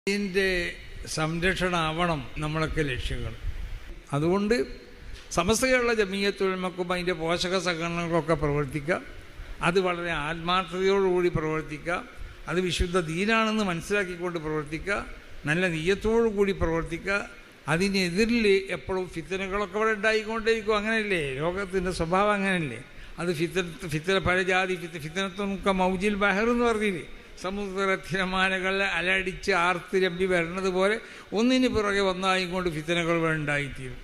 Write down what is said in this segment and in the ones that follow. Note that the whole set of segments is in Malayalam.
ഇതിൻ്റെ സംരക്ഷണമാവണം നമ്മളൊക്കെ ലക്ഷ്യങ്ങൾ. അതുകൊണ്ട് സമസ്ത കേരള ജമീയത്തുൽ ഉലമക്കും അതിൻ്റെ പോഷക സംഘടനകളൊക്കെ പ്രവർത്തിക്കുക. അത് വളരെ ആത്മാർത്ഥതയോടുകൂടി പ്രവർത്തിക്കുക. അത് വിശുദ്ധ ദീനാണെന്ന് മനസ്സിലാക്കിക്കൊണ്ട് പ്രവർത്തിക്കുക. നല്ല നിയ്യത്തോടു കൂടി പ്രവർത്തിക്കുക. അതിനെതിരിൽ എപ്പോഴും ഫിത്തനകളൊക്കെ ഇവിടെ ഉണ്ടായിക്കൊണ്ടേയിരിക്കും. അങ്ങനെയല്ലേ ലോകത്തിൻ്റെ സ്വഭാവം? അങ്ങനെയല്ലേ? അത് ഫിത്തന പല ജാതി ഫിത്തനത്തൊക്കെ മൗജിൽ ബഹർ എന്ന് പറഞ്ഞില്ലേ? സമുദ്ര തിരമാലകൾ അലടിച്ച് ആർത്ത് രമ്പി വരുന്നത് പോലെ ഒന്നിന് പുറകെ ഒന്നായിക്കൊണ്ട് ഫിത്തനകൾ ഉണ്ടായിത്തീരും.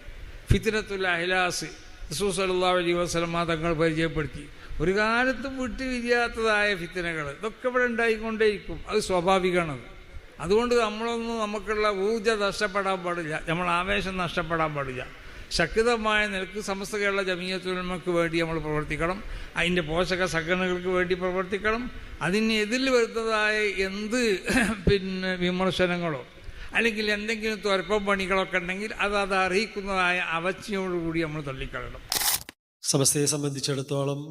ഫിത്തനത്തുൽ അഹ്ലാസ് റസൂൽ സല്ലല്ലാഹു അലൈഹി വസല്ലം തങ്ങൾ പരിചയപ്പെടുത്തി. ഒരു കാലത്തും വിട്ടുപിരിയാത്തതായ ഫിത്തനകൾ ഇതൊക്കെ ഇവിടെ ഉണ്ടായിക്കൊണ്ടേയിരിക്കും. അത് സ്വാഭാവികമാണത്. അതുകൊണ്ട് നമുക്കുള്ള ഊർജ്ജം നഷ്ടപ്പെടാൻ പാടില്ല, നമ്മൾ ആവേശം നഷ്ടപ്പെടാൻ പാടില്ല. ശക്തമായ നിലക്ക് സമസ്ത കേരള ജമീയത്തുൽ ഉലമക്ക് വേണ്ടി നമ്മൾ പ്രവർത്തിക്കണം. അതിൻ്റെ പോഷക സംഘടനകൾക്ക് വേണ്ടി പ്രവർത്തിക്കണം. അതിനെതിരിൽ വരുന്നതായ എന്ത് വിമർശനങ്ങളോ അല്ലെങ്കിൽ എന്തെങ്കിലും തുരപ്പം പണികളൊക്കെ ഉണ്ടെങ്കിൽ അത് അറിയിക്കുന്നതായ അവജ്ഞയോടുകൂടി നമ്മൾ തള്ളിക്കളയണം. സമസ്തയെ സംബന്ധിച്ചിടത്തോളം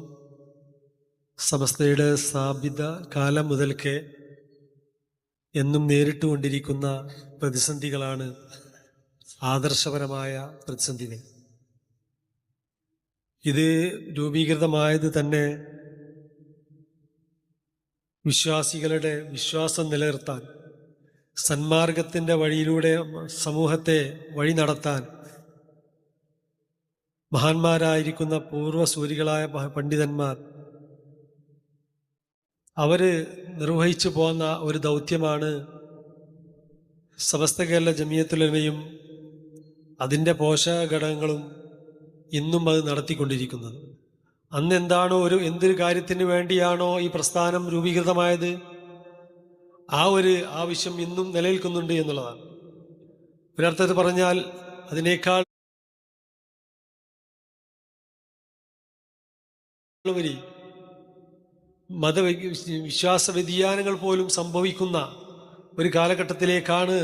സമസ്തയുടെ സ്ഥാപിത കാലം മുതൽക്കേ എന്നും നേരിട്ടുകൊണ്ടിരിക്കുന്ന പ്രതിസന്ധികളാണ് ആദർശപരമായ പ്രതിസന്ധികൾ. ഇത് രൂപീകൃതമായത് തന്നെ വിശ്വാസികളുടെ വിശ്വാസം നിലനിർത്താൻ, സന്മാർഗത്തിൻ്റെ വഴിയിലൂടെ സമൂഹത്തെ വഴി നടത്താൻ മഹാന്മാരായിരിക്കുന്ന പൂർവ്വസൂരികളായ പണ്ഡിതന്മാർ അവർ നിർവഹിച്ചു പോന്ന ഒരു ദൗത്യമാണ് സമസ്ത കേരള ജമീയത്തുൽ ഉലമയും അതിൻ്റെ പോഷക ഘടകങ്ങളും ഇന്നും അത് നടത്തിക്കൊണ്ടിരിക്കുന്നത്. അന്ന് എന്താണോ എന്തൊരു കാര്യത്തിന് വേണ്ടിയാണോ ഈ പ്രസ്ഥാനം രൂപീകൃതമായത്, ആ ഒരു ആവശ്യം ഇന്നും നിലനിൽക്കുന്നുണ്ട് എന്നുള്ളതാണ്. ഒരർത്ഥത്തിൽ പറഞ്ഞാൽ അതിനേക്കാൾ ഉപരി വിശ്വാസ വ്യതിയാനങ്ങൾ പോലും സംഭവിക്കുന്ന ഒരു കാലഘട്ടത്തിലേക്കാണ്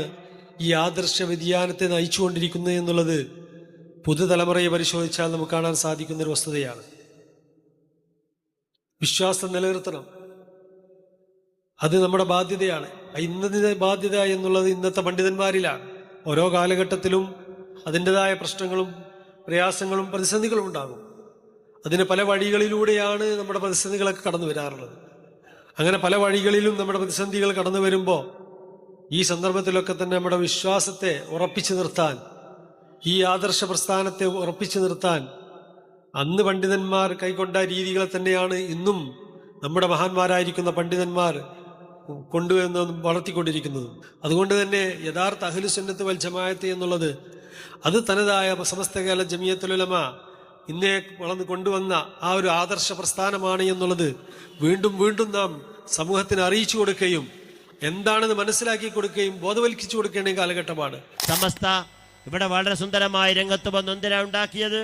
ഈ ആദർശ വ്യതിയാനത്തെ നയിച്ചുകൊണ്ടിരിക്കുന്നത് എന്നുള്ളത് പുതുതലമുറയെ പരിശോധിച്ചാൽ നമുക്ക് കാണാൻ സാധിക്കുന്ന ഒരു വസ്തുതയാണ്. വിശ്വാസം നിലനിർത്തണം, അത് നമ്മുടെ ബാധ്യതയാണ്. ഇന്നത്തെ ബാധ്യത എന്നുള്ളത് ഇന്നത്തെ പണ്ഡിതന്മാരിലാണ്. ഓരോ കാലഘട്ടത്തിലും അതിൻ്റെതായ പ്രശ്നങ്ങളും പ്രയാസങ്ങളും പ്രതിസന്ധികളും ഉണ്ടാകും. അതിന് പല വഴികളിലൂടെയാണ് നമ്മുടെ പ്രതിസന്ധികളൊക്കെ കടന്നു വരാറുള്ളത്. അങ്ങനെ പല വഴികളിലും നമ്മുടെ പ്രതിസന്ധികൾ കടന്നു വരുമ്പോൾ ഈ സന്ദർഭത്തിലൊക്കെ തന്നെ നമ്മുടെ വിശ്വാസത്തെ ഉറപ്പിച്ചു നിർത്താൻ, ഈ ആദർശ പ്രസ്ഥാനത്തെ ഉറപ്പിച്ചു നിർത്താൻ അന്ന് പണ്ഡിതന്മാർ കൈക്കൊണ്ട രീതികളെ തന്നെയാണ് ഇന്നും നമ്മുടെ മഹാന്മാരായിരിക്കുന്ന പണ്ഡിതന്മാർ കൊണ്ടുവരുന്നതും വളർത്തിക്കൊണ്ടിരിക്കുന്നതും. അതുകൊണ്ട് തന്നെ യഥാർത്ഥ അഹ്ലു സുന്നത്ത് വൽ ജമാഅത്ത് എന്നുള്ളത് അത് തനതായ സമസ്ത കേരള ജമീയത്തുൽ ഉലമ ഇന്നേ വളർന്നു കൊണ്ടുവന്ന ആ ഒരു ആദർശ പ്രസ്ഥാനമാണ് എന്നുള്ളത് വീണ്ടും വീണ്ടും നാം സമൂഹത്തിന് അറിയിച്ചു കൊടുക്കുകയും എന്താണെന്ന് മനസ്സിലാക്കി കൊടുക്കുകയും ബോധവൽക്കിച്ചു കൊടുക്കേണ്ട കാലഘട്ടമാണ്. സമസ്ത ഇവിടെ വളരെ സുന്ദരമായ രംഗത്ത് വന്ന് എന്തിനാ ഉണ്ടാക്കിയത്?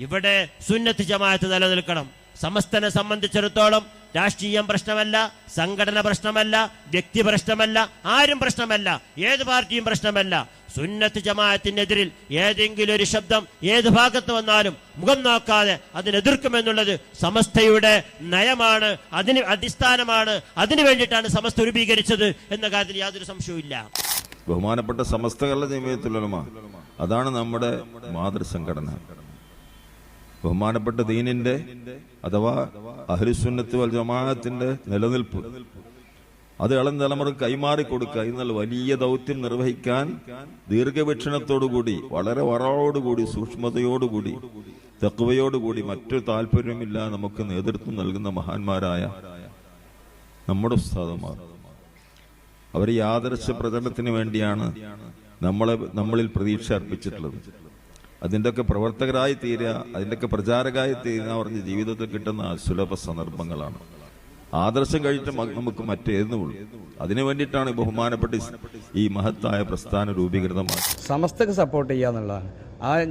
ഇവിടെ സുന്നത്ത് ജമാഅത്ത് നിലനിൽക്കണം. സമസ്തനെ സംബന്ധിച്ചിടത്തോളം രാഷ്ട്രീയം പ്രശ്നമല്ല, സംഘടന പ്രശ്നമല്ല, വ്യക്തി പ്രശ്നമല്ല, ആരും പ്രശ്നമല്ല, ഏത് പാർട്ടിയും പ്രശ്നമല്ല. സുന്നത്ത് ജമാഅത്തിനെതിരിൽ ഏതെങ്കിലും ഒരു ശബ്ദം ഏത് ഭാഗത്ത് വന്നാലും മുഖം നോക്കാതെ അതിനെതിർക്കുമെന്നുള്ളത് സമസ്തയുടെ നയമാണ്, അതിന് അടിസ്ഥാനമാണ്. അതിനു വേണ്ടിയിട്ടാണ് സമസ്ത രൂപീകരിച്ചത് എന്ന കാര്യത്തിൽ യാതൊരു സംശയവും ഇല്ല. ബഹുമാനപ്പെട്ട സമസ്ത കേരള ജമീയത്തുൽ ഉലമ അതാണ് നമ്മുടെ മാതൃസംഘടന. ബഹുമാനപ്പെട്ട ദീനിന്റെ അഥവാ അഹ്ലുസുന്നത്ത് വൽ ജമാഅത്തിന്റെ നിലനിൽപ്പ് അത് ഇളം തലമുറ കൈമാറി കൊടുക്കുക എന്നുള്ള വലിയ ദൗത്യം നിർവഹിക്കാൻ ദീർഘവീക്ഷണത്തോടുകൂടി, വളരെ വറവോടുകൂടി, സൂക്ഷ്മതയോടുകൂടി, തഖ്വയോടുകൂടി, മറ്റൊരു താല്പര്യമില്ല നമുക്ക് നേതൃത്വം നൽകുന്ന മഹാന്മാരായ നമ്മുടെ ഉസ്താദുമാർ, അവർ ഈ ആദർശ പ്രചരണത്തിന് വേണ്ടിയാണ് നമ്മളിൽ പ്രതീക്ഷ അർപ്പിച്ചിട്ടുള്ളത്. അതിൻ്റെയൊക്കെ പ്രവർത്തകരായി തീരുക, അതിൻ്റെയൊക്കെ പ്രചാരകരായി തീരുക പറഞ്ഞ ജീവിതത്തിൽ കിട്ടുന്ന സുലഭ സന്ദർഭങ്ങളാണ്. ആദർശം കഴിഞ്ഞിട്ട് നമുക്ക് മറ്റേതുള്ളൂ. അതിനു വേണ്ടിയിട്ടാണ് ബഹുമാനപ്പെട്ട ഈ മഹത്തായ പ്രസ്ഥാനം രൂപീകൃതമാക്കി. സമസ്തക്ക് സപ്പോർട്ട് ചെയ്യുക എന്നുള്ളതാണ്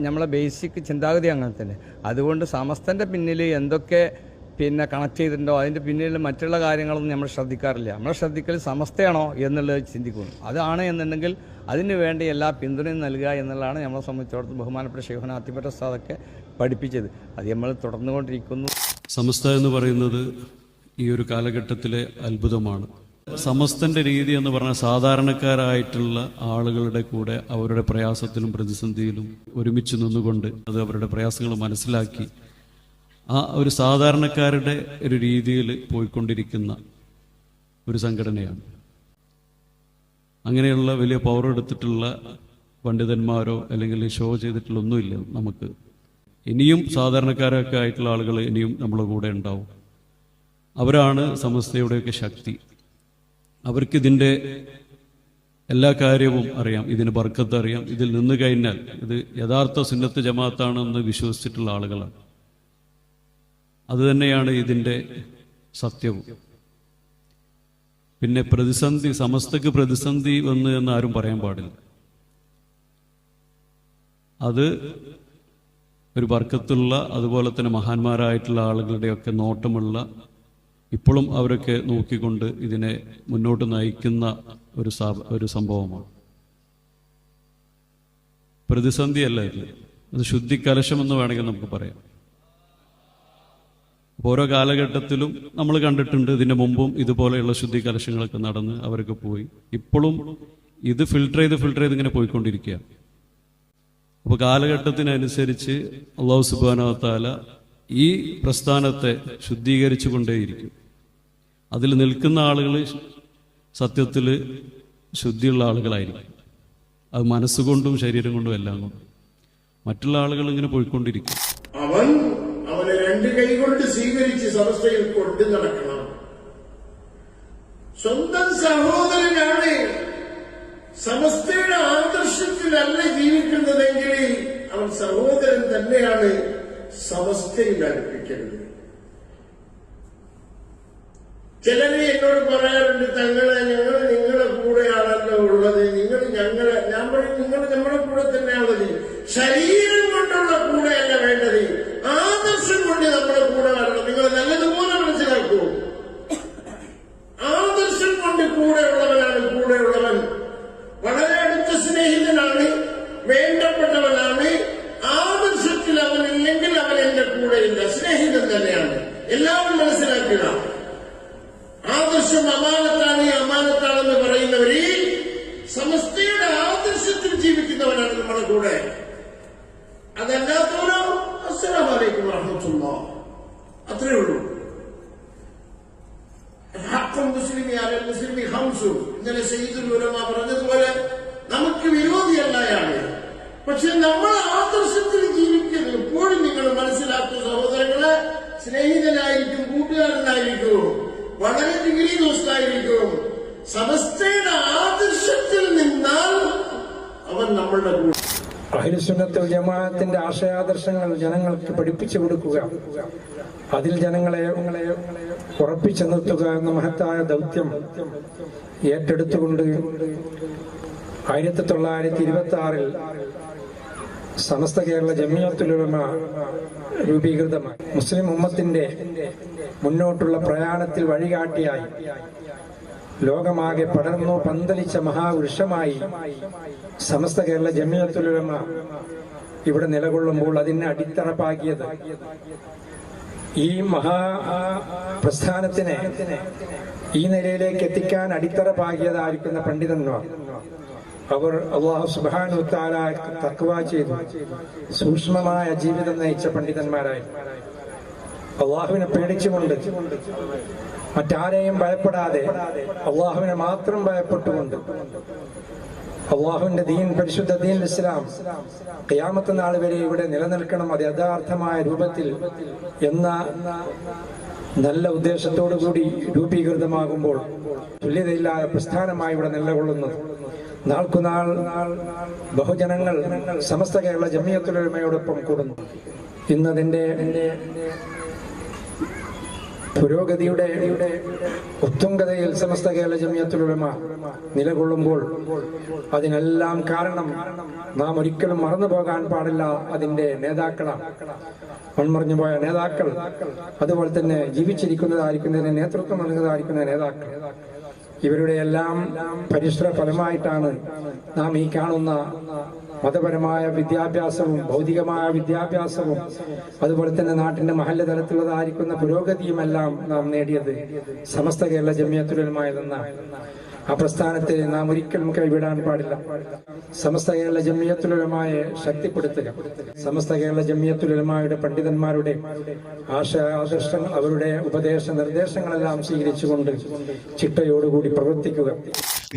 നമ്മളെ ബേസിക് ചിന്താഗതി. അങ്ങനെ തന്നെ. അതുകൊണ്ട് സമസ്തൻ്റെ പിന്നിൽ എന്തൊക്കെ കണക്ട് ചെയ്തിട്ടുണ്ടോ അതിൻ്റെ പിന്നിൽ മറ്റുള്ള കാര്യങ്ങളൊന്നും നമ്മൾ ശ്രദ്ധിക്കാറില്ല. നമ്മൾ ശ്രദ്ധിക്കൽ സമസ്തയാണോ എന്നുള്ളത് ചിന്തിക്കുന്നു. അതാണ് എന്നുണ്ടെങ്കിൽ അതിന് വേണ്ടി എല്ലാ പിന്തുണയും നൽകുക എന്നുള്ളതാണ് നമ്മളെ സംബന്ധിച്ചിടത്തോളം ബഹുമാനപ്പെട്ട ശൈഖുനാ അത്തിപ്പറ്റ ഉസ്താദൊക്കെ പഠിപ്പിച്ചത്. അത് നമ്മൾ തുടർന്നുകൊണ്ടിരിക്കുന്നു. സമസ്ത എന്ന് പറയുന്നത് ഈ ഒരു കാലഘട്ടത്തിലെ അത്ഭുതമാണ്. സമസ്തൻ്റെ രീതി എന്ന് പറഞ്ഞാൽ സാധാരണക്കാരായിട്ടുള്ള ആളുകളുടെ കൂടെ അവരുടെ പ്രയാസത്തിലും പ്രതിസന്ധിയിലും ഒരുമിച്ച് നിന്നുകൊണ്ട് അത് അവരുടെ പ്രയാസങ്ങൾ മനസ്സിലാക്കി ആ ഒരു സാധാരണക്കാരുടെ ഒരു രീതിയിൽ പോയിക്കൊണ്ടിരിക്കുന്ന ഒരു സംഘടനയാണ്. അങ്ങനെയുള്ള വലിയ പവർ എടുത്തിട്ടുള്ള പണ്ഡിതന്മാരോ അല്ലെങ്കിൽ ഷോ ചെയ്തിട്ടുള്ള ഒന്നുമില്ല നമുക്ക്. ഇനിയും സാധാരണക്കാരൊക്കെ ആയിട്ടുള്ള ആളുകൾ ഇനിയും നമ്മളെ കൂടെ ഉണ്ടാവും. അവരാണ് സമസ്തയുടെയൊക്കെ ശക്തി. അവർക്കിതിൻ്റെ എല്ലാ കാര്യവും അറിയാം, ഇതിന് ബർക്കത്ത് അറിയാം. ഇതിൽ നിന്ന് കഴിഞ്ഞാൽ ഇത് യഥാർത്ഥ സുന്നത്ത് ജമാഅത്താണെന്ന് വിശ്വസിച്ചിട്ടുള്ള ആളുകളാണ്. അതുതന്നെയാണ് ഇതിൻ്റെ സത്യവും. പിന്നെ പ്രതിസന്ധി, സമസ്തക്ക് പ്രതിസന്ധി വന്നു എന്ന് ആരും പറയാൻ പാടില്ല. അത് ഒരു ബർക്കത്തുള്ള, അതുപോലെ തന്നെ മഹാന്മാരായിട്ടുള്ള ആളുകളുടെയൊക്കെ നോട്ടമുള്ള, ഇപ്പോഴും അവരൊക്കെ നോക്കിക്കൊണ്ട് ഇതിനെ മുന്നോട്ട് നയിക്കുന്ന ഒരു സംഭവമാണ്. പ്രതിസന്ധിയല്ല ഇത്, അത് ശുദ്ധിക്കലശം എന്ന് വേണമെങ്കിൽ നമുക്ക് പറയാം. ഓരോ കാലഘട്ടത്തിലും നമ്മൾ കണ്ടിട്ടുണ്ട്, ഇതിന് മുമ്പും ഇതുപോലെയുള്ള ശുദ്ധി കലശങ്ങളൊക്കെ നടന്ന് അവരൊക്കെ പോയി. ഇപ്പോഴും ഇത് ഫിൽട്ടർ ചെയ്ത് ഇങ്ങനെ പോയിക്കൊണ്ടിരിക്കുകയാണ്. അപ്പോൾ കാലഘട്ടത്തിനനുസരിച്ച് അല്ലാഹു സുബ്ഹാനഹു വ തആല ഈ പ്രസ്ഥാനത്തെ ശുദ്ധീകരിച്ചു കൊണ്ടേയിരിക്കും. അതിൽ നിൽക്കുന്ന ആളുകൾ സത്യത്തിൽ ശുദ്ധിയുള്ള ആളുകളായിരിക്കും. അത് മനസ്സുകൊണ്ടും ശരീരം കൊണ്ടും എല്ലാം കൊണ്ടും. മറ്റുള്ള ആളുകൾ ഇങ്ങനെ പോയിക്കൊണ്ടിരിക്കും. അവനെ രണ്ട് കൈകൊണ്ട് സ്വീകരിച്ച് സമസ്തയിൽ കൊണ്ടു നടക്കണം. സ്വന്തം സഹോദരനാണ്. സമസ്തയുടെ ആദർശത്തിലല്ല ജീവിക്കുന്നതെങ്കിൽ അവൻ സഹോദരൻ തന്നെയാണ്. സമസ്തയിൽ അടുപ്പിക്കരുത്. ചിലര് എന്നോട് പറയാറുണ്ട്, തങ്ങളെ ഞങ്ങൾ നിങ്ങളുടെ കൂടെയാണല്ലോ ഉള്ളത്, ഞാൻ പറയും നിങ്ങൾ നമ്മുടെ കൂടെ തന്നെയാണത്. ശരീരം കൊണ്ടുള്ള കൂടെയല്ല വേണ്ടത്, ആദർശം കൊണ്ട് നമ്മുടെ കൂടെ വരണം. നിങ്ങൾ നല്ലതുപോലെ മനസ്സിലാക്കൂ. ആദർശം കൊണ്ട് കൂടെയുള്ളവനാണ് കൂടെയുള്ളവൻ. വളരെ അടുത്ത സ്നേഹിതനാണ്, വേണ്ടപ്പെട്ടവനാണ്. ആദർശത്തിൽ അവനില്ലെങ്കിൽ അവൻ എന്റെ കൂടെയില്ല, സ്നേഹിതൻ തന്നെയാണ്. എല്ലാവരും മനസ്സിലാക്കുക. ആദർശം അമാനത്താണെന്ന് പറയുന്നവര് സമസ്തയുടെ ആദർശത്തിൽ ജീവിക്കുന്നവനാണ് നമ്മുടെ കൂടെ. അതല്ലാത്തവരോ അസ്സലാമു അലൈക്കും വറഹ്മത്തുള്ളാഹി, അത്രേ ഉള്ളൂ. ഇന്നലെ സയ്യിദുൽ ഉലമ പറഞ്ഞതുപോലെ നമുക്ക് വിരോധിയല്ല അയാള്. പക്ഷെ നമ്മൾ ആദർശത്തിൽ ജീവിക്കുന്നത് എപ്പോഴും നിങ്ങൾ മനസ്സിലാക്കുക സഹോദരങ്ങളെ. സ്നേഹിതനായിരിക്കും, കൂട്ടുകാരനായിരിക്കും, വളരെ ഡിഗ്രി ദോസ്തായിരിക്കും. സമസ്തയുടെ ആദർശത്തിൽ നിന്നാൽ അവൻ നമ്മളുടെ കൂടെ. അഹ്ലുസുന്നത്തുൽ ജമാഅത്തിന്റെ ആശയാദർശങ്ങൾ ജനങ്ങൾക്ക് പഠിപ്പിച്ചു കൊടുക്കുക, അതിൽ ജനങ്ങളെ ഉറപ്പിച്ചു നിർത്തുക എന്ന മഹത്തായ ദൗത്യം ഏറ്റെടുത്തുകൊണ്ട് 1926 സമസ്ത കേരള ജമിയത്തുൽ ഉലമ രൂപീകൃതമായി. മുസ്ലിം ഉമ്മത്തിന്റെ മുന്നോട്ടുള്ള പ്രയാണത്തിൽ വഴികാട്ടിയായി ലോകമാകെ പടർന്നു പന്തലിച്ച മഹാവൃക്ഷമായി സമസ്ത കേരള ജമിയത്തുൽ ഉലമ ഇവിടെ നിലകൊള്ളുമ്പോൾ അതിനെ അടിത്തറ പാകിയത് ഈ പ്രസ്ഥാനത്തിനെ ഈ നിലയിലേക്ക് എത്തിക്കാൻ അടിത്തറ പാകിയതായിരിക്കുന്ന പണ്ഡിതന്മാർ. അവർ അല്ലാഹു സുബ്ഹാനഹു വ തആല തഖ്വ ചെയ്തു സൂക്ഷ്മമായ ജീവിതം നയിച്ച പണ്ഡിതന്മാരായി, അള്ളാഹുവിനെ പേടിച്ചുകൊണ്ട്, മറ്റാരെയും ഭയപ്പെടാതെ അള്ളാഹുവിനെ മാത്രം ഭയപ്പെട്ടുകൊണ്ട് അള്ളാഹുവിന്റെ ദീൻ, പരിശുദ്ധ ദീൻ ഇസ്ലാം ഖിയാമത്ത് നാൾ വരെ ഇവിടെ നിലനിൽക്കണം, അത് യഥാർത്ഥമായ രൂപത്തിൽ എന്ന നല്ല ഉദ്ദേശത്തോടു കൂടി രൂപീകൃതമാകുമ്പോൾ തുല്യതയില്ലാത്ത പ്രസ്ഥാനമായി ഇവിടെ നിലകൊള്ളുന്നത്. നാൾക്കുനാൾ ബഹുജനങ്ങൾ സമസ്ത കേരള ജമിയത്തുൽ ഉലമയോടൊപ്പം കൂടുന്നു. ഇന്നതിന്റെ പുരോഗതിയുടെ ഉത്തുംഗതയിൽ സമസ്ത കേരള ജമിയത്തുൽ ഉലമ നിലകൊള്ളുമ്പോൾ അതിനെല്ലാം കാരണം നാം ഒരിക്കലും മറന്നു പോകാൻ പാടില്ല അതിന്റെ നേതാക്കളാണ്. മൺമറിഞ്ഞു പോയ നേതാക്കൾ, അതുപോലെ തന്നെ ജീവിച്ചിരിക്കുന്നതായിരിക്കുന്നതിന് നേതൃത്വം നൽകുന്നതായിരിക്കുന്ന നേതാക്കൾ. ഇവരുടെ എല്ലാം പരിശ്രമ ഫലമായിട്ടാണ് നാം ഈ കാണുന്ന മതപരമായ വിദ്യാഭ്യാസവും ഭൗതികമായ വിദ്യാഭ്യാസവും അതുപോലെ തന്നെ നാട്ടിന്റെ മഹല്ല് തലത്തിലുള്ളതായിരിക്കുന്ന പുരോഗതിയുമെല്ലാം നാം നേടിയത് സമസ്ത കേരള ജമിയത്തുൽ ഉലമ എന്ന ആ പ്രസ്ഥാനത്തെ നാം ഒരിക്കലും കൈവിടാൻ പാടില്ല. സമസ്ത കേരള ജമിയത്തുൽ ഉലമയെ ശക്തിപ്പെടുത്തുക, സമസ്ത കേരള ജമിയത്തുൽ ഉലമയുടെ പണ്ഡിതന്മാരുടെ ആദർശങ്ങൾ, അവരുടെ ഉപദേശ നിർദ്ദേശങ്ങളെല്ലാം സ്വീകരിച്ചുകൊണ്ട് ചിട്ടയോടുകൂടി പ്രവർത്തിക്കുക.